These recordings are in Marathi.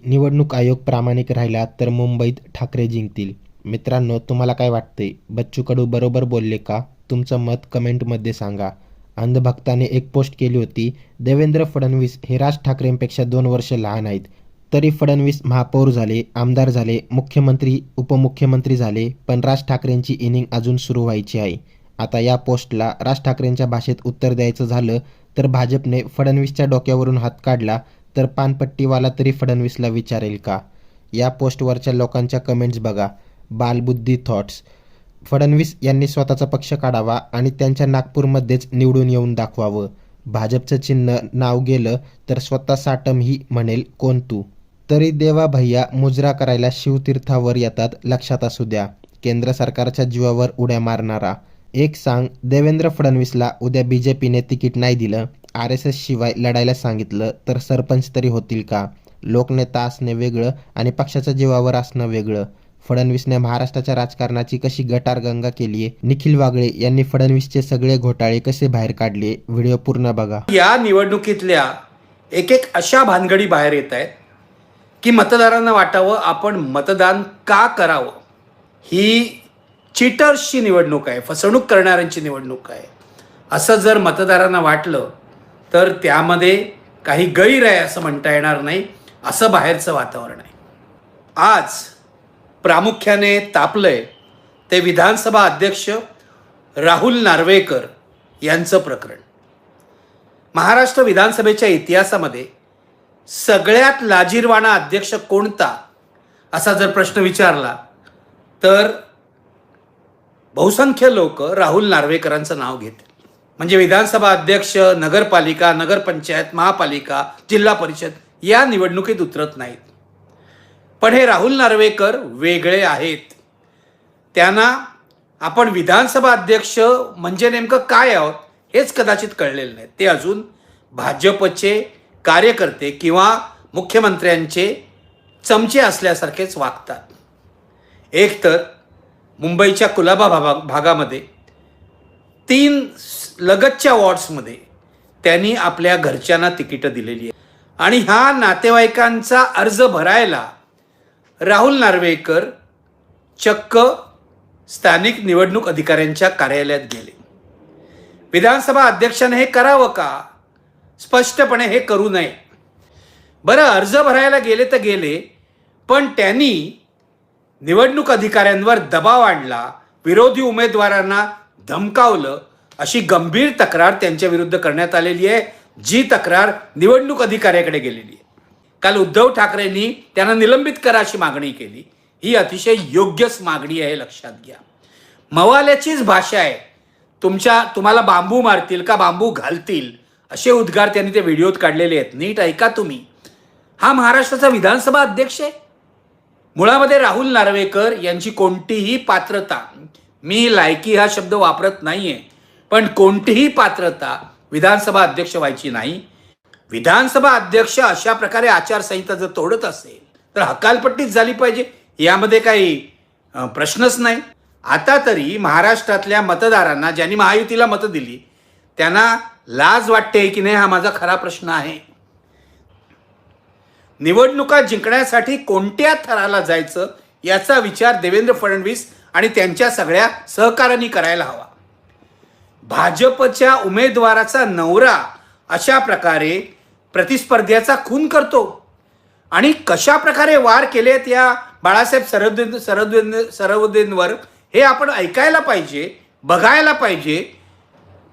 निवडणूक आयोग प्रामाणिक राहिला तर मुंबईत ठाकरे जिंकतील. मित्रांनो, तुम्हाला काय वाटते? बच्चू कडू बरोबर बोलले का? तुमचं मत कमेंटमध्ये सांगा. अंधभक्ताने एक पोस्ट केली होती, देवेंद्र फडणवीस हे राज ठाकरेंपेक्षा 2 वर्ष लहान आहेत. तरी फडणवीस महापौर झाले, आमदार झाले, मुख्यमंत्री, उपमुख्यमंत्री झाले, पण राज ठाकरेंची इनिंग अजून सुरू व्हायची आहे. आता या पोस्टला राज ठाकरेंच्या भाषेत उत्तर द्यायचं झालं तर भाजपने फडणवीसच्या डोक्यावरून हात काढला तर पानपट्टीवाला तरी फडणवीसला विचारेल का? या पोस्टवरच्या लोकांच्या कमेंट्स बघा. बालबुद्धी थॉट्स. फडणवीस यांनी स्वतःचा पक्ष काढावा आणि त्यांच्या नागपूरमध्येच निवडून येऊन दाखवावं. भाजपचं चिन्ह नाव गेलं तर स्वतः साटम ही म्हणेल कोण तू. तरी देवा भैया मुजरा करायला शिवतीर्थावर येतात, लक्षात असू द्या. केंद्र सरकारच्या जीवावर उड्या मारणारा. एक सांग, देवेंद्र फडणवीसला उद्या बीजेपीने तिकीट नाही दिलं, RSS शिवाय लढायला सांगितलं तर सरपंच तरी होतील का? लोकनेता असणे वेगळं आणि पक्षाच्या जीवावर असणं वेगळं. फडणवीसने महाराष्ट्राच्या राजकारणाची कशी गटारगंगा केलीये. निखिल वागळे यांनी फडणवीसचे सगळे घोटाळे कसे बाहेर काढले. व्हिडिओ पूर्ण बघा. या निवडणुकीतल्या एक अशा भानगडी बाहेर येत आहेत की मतदारांना वाटावं आपण मतदान का करावं. ही चीटर्सची निवडणूक आहे, फसवणूक करणाऱ्यांची निवडणूक आहे असं जर मतदारांना वाटलं तर त्यामध्ये काही गैर आहे असं म्हणता येणार नाही. असं बाहेरचं वातावरण आहे. आज प्रामुख्याने तापलंय ते विधानसभा अध्यक्ष राहुल नार्वेकर यांचं प्रकरण. महाराष्ट्र विधानसभेच्या इतिहासामध्ये सगळ्यात लाजिरवाणा अध्यक्ष कोणता असा जर प्रश्न विचारला तर बहुसंख्य लोक राहुल नार्वेकरांचं नाव घेतील. म्हणजे विधानसभा अध्यक्ष, नगरपालिका, नगरपंचायत, महापालिका, जिल्हा परिषद या निवडणुकीत उतरत नाहीत. पण हे राहुल नार्वेकर वेगळे आहेत. त्यांना आपण विधानसभा अध्यक्ष म्हणजे नेमकं काय आहोत हेच कदाचित कळलेलं नाही. ते अजून भाजपचे कार्यकर्ते किंवा मुख्यमंत्र्यांचे चमचे असल्यासारखेच वागतात. एक तर मुंबईच्या कुलाबा भागामध्ये 3 लगतच्या वॉर्ड्समध्ये त्यांनी आपल्या घरच्यांना तिकीटं दिलेली आहे आणि ह्या नातेवाईकांचा अर्ज भरायला राहुल नार्वेकर चक्क स्थानिक निवडणूक अधिकाऱ्यांच्या कार्यालयात गेले. विधानसभा अध्यक्षाने हे करावं का? स्पष्टपणे हे करू नये. बरं, अर्ज भरायला गेले तर गेले, पण त्यांनी निवडणूक अधिकाऱ्यांवर दबाव आणला, विरोधी उमेदवारांना धमकावलं, अशी गंभीर तक्रार त्यांच्या विरुद्ध करण्यात आलेली आहे, जी तक्रार निवडणूक अधिकाऱ्याकडे गेलेली आहे. काल उद्धव ठाकरेंनी त्यांना निलंबित करा अशी मागणी केली. ही अतिशय योग्यच मागणी आहे, लक्षात घ्या. मवाल्याचीच भाषा आहे. तुम्हाला बांबू मारतील का बांबू घालतील असे उद्गार त्यांनी ते व्हिडिओत काढलेले आहेत. नीट ऐका तुम्ही. हा महाराष्ट्राचा विधानसभा अध्यक्ष आहे. मुळामध्ये राहुल नार्वेकर यांची कोणतीही पात्रता, मी लायकी हा शब्द वापरत नाहीये, पण कोणतीही पात्रता विधानसभा अध्यक्ष व्हायची नाही. विधानसभा अध्यक्ष अशा प्रकारे आचारसंहिता जर तोडत असेल तर हकालपट्टीच झाली पाहिजे, यामध्ये काही प्रश्नच नाही. आता तरी महाराष्ट्रातल्या मतदारांना, ज्यांनी महायुतीला मतं दिली, त्यांना लाज वाटते की नाही हा माझा खरा प्रश्न आहे. निवडणुका जिंकण्यासाठी कोणत्या थराला जायचं याचा विचार देवेंद्र फडणवीस आणि त्यांच्या सगळ्या सहकाऱ्यांनी करायला हवा. भाजपच्या उमेदवाराचा नवरा अशा प्रकारे प्रतिस्पर्ध्याचा खून करतो आणि कशा प्रकारे वार केलेत या बाळासाहेब सरवदेंवर हे आपण ऐकायला पाहिजे, बघायला पाहिजे.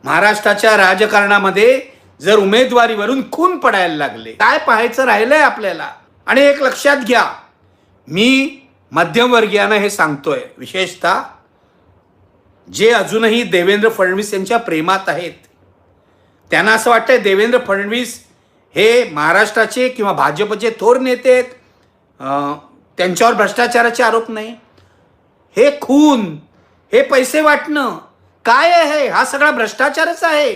महाराष्ट्राच्या राजकारणामध्ये जर उमेदवारीवरून खून पडायला लागले, काय पाहायचं राहिलंय आपल्याला. आणि एक लक्षात घ्या, मी मध्यमवर्गीयांना हे सांगतोय, विशेषतः जे अजूनही देवेंद्र फडणवीस यांच्या प्रेमात आहेत, त्यांना असं वाटतंय देवेंद्र फडणवीस हे महाराष्ट्राचे किंवा भाजपचे थोर नेते आहेत, त्यांच्यावर भ्रष्टाचाराचे आरोप नाही. हे खून, हे पैसे वाटणं काय आहे? हा सगळा भ्रष्टाचारच आहे.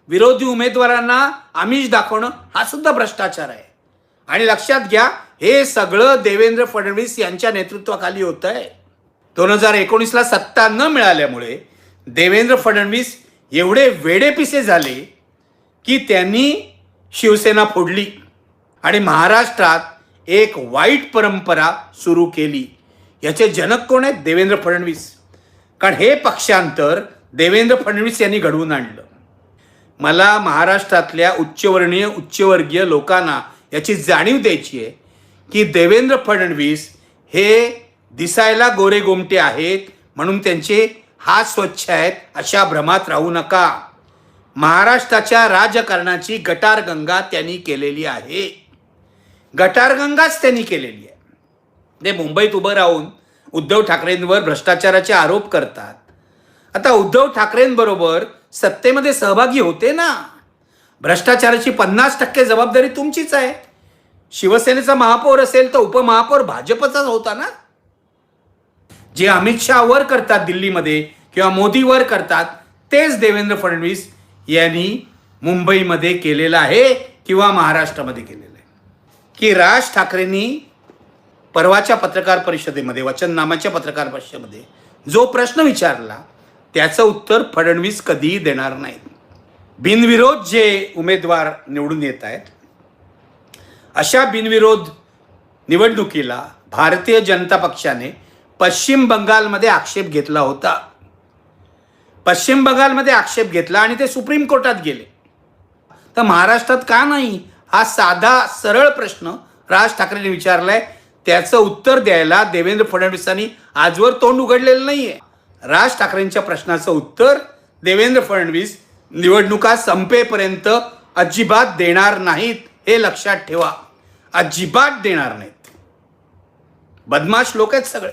विरोधी उमेदवारांना आमिष दाखवणं हा सुद्धा भ्रष्टाचार आहे. आणि लक्षात घ्या, हे सगळं देवेंद्र फडणवीस यांच्या नेतृत्वाखाली होत आहे. 2019ला सत्ता न मिळाल्यामुळे देवेंद्र फडणवीस एवढे वेडेपिसे झाले की त्यांनी शिवसेना फोडली आणि महाराष्ट्रात एक वाईट परंपरा सुरू केली. याचे जनक कोण आहेत? देवेंद्र फडणवीस. कारण हे पक्षांतर देवेंद्र फडणवीस यांनी घडवून आणलं. मला महाराष्ट्रातल्या उच्चवर्णीय उच्चवर्गीय लोकांना याची जाणीव द्यायची आहे की देवेंद्र फडणवीस हे दिसायला गोरे गोमटे आहेत म्हणून त्यांचे हात स्वच्छ आहेत अशा भ्रमात राहू नका. महाराष्ट्राच्या राजकारणाची गटारगंगा त्यांनी केलेली आहे. गटारगंगाच त्यांनी केलेली आहे. ते मुंबईत उभं राहून उद्धव ठाकरेंवर भ्रष्टाचाराचे आरोप करतात. आता उद्धव ठाकरेंबरोबर सत्तेमध्ये सहभागी होते ना. भ्रष्टाचाराची 50% जबाबदारी तुमचीच आहे. शिवसेनेचा महापौर असेल तर उपमहापौर भाजपचाच होता ना. जे अमित शहा वर करतात दिल्लीमध्ये किंवा मोदी वर करतात तेच देवेंद्र फडणवीस यांनी मुंबईमध्ये केलेलं आहे किंवा महाराष्ट्रामध्ये केलेलं आहे. की राज ठाकरेंनी परवाच्या पत्रकार परिषदेमध्ये वचननामाच्या पत्रकार परिषदेमध्ये जो प्रश्न विचारला त्याचं उत्तर फडणवीस कधीही देणार नाहीत. बिनविरोध जे उमेदवार निवडून येत आहेत अशा बिनविरोध निवडणुकीला भारतीय जनता पक्षाने पश्चिम बंगालमध्ये आक्षेप घेतला होता. पश्चिम बंगालमध्ये आक्षेप घेतला आणि ते सुप्रीम कोर्टात गेले. तर महाराष्ट्रात का नाही हा साधा सरळ प्रश्न राज ठाकरेंनी विचारलाय. त्याचं उत्तर द्यायला देवेंद्र फडणवीसांनी आजवर तोंड उघडलेलं नाहीये. राज ठाकरेंच्या प्रश्नाचं उत्तर देवेंद्र फडणवीस निवडणुका संपेपर्यंत अजिबात देणार नाहीत. हे लक्षात ठेवा. अजिबात देणार नाहीत. बदमाश लोक आहेत सगळे.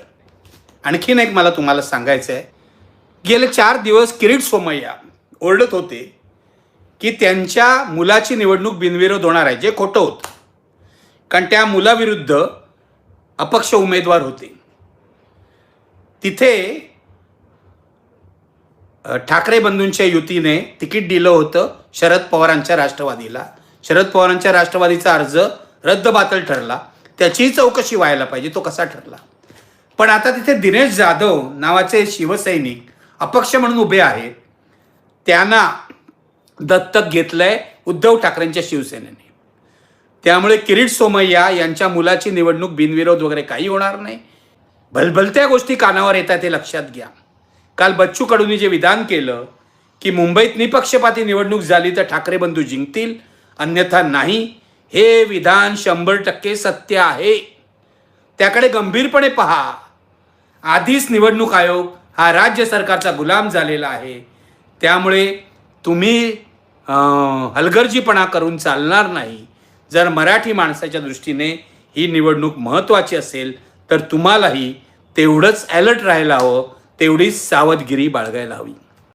आणखीन एक मला तुम्हाला सांगायचं आहे. गेले 4 दिवस किरीट सोमय्या ओरडत होते की त्यांच्या मुलाची निवडणूक बिनविरोध होणार आहे, जे खोटं होतं. कारण त्या मुलाविरुद्ध अपक्ष उमेदवार होते. तिथे ठाकरे बंधूंच्या युतीने तिकीट दिलं होतं शरद पवारांच्या राष्ट्रवादीला. शरद पवारांच्या राष्ट्रवादीचा अर्ज रद्दबातल ठरला. त्याचीही चौकशी व्हायला पाहिजे तो कसा ठरला. पण आता तिथे दिनेश जाधव नावाचे शिवसैनिक अपक्ष म्हणून उभे आहेत. त्यांना दत्तक घेतलंय उद्धव ठाकरेंच्या शिवसेनेने. त्यामुळे किरीट सोमय्या यांच्या मुलाची निवडणूक बिनविरोध वगैरे काही होणार नाही. भलभलत्या गोष्टी कानावर येतात हे लक्षात घ्या. काल बच्चू कडूंनी जे विधान केलं की मुंबईत निपक्षपाती निवडणूक झाली तर ठाकरे बंधू जिंकतील अन्यथा नाही, हे विधान 100% सत्य आहे. त्याकडे गंभीरपणे पहा. आधीच निवडणूक आयोग हा राज्य सरकारचा गुलाम झालेला आहे. त्यामुळे तुम्ही हलगर्जीपणा करून चालणार नाही. जर मराठी माणसाच्या दृष्टीने ही निवडणूक महत्त्वाची असेल तर तुम्हालाही तेवढंच अलर्ट राहायला हवं, तेवढीच सावधगिरी बाळगायला हवी.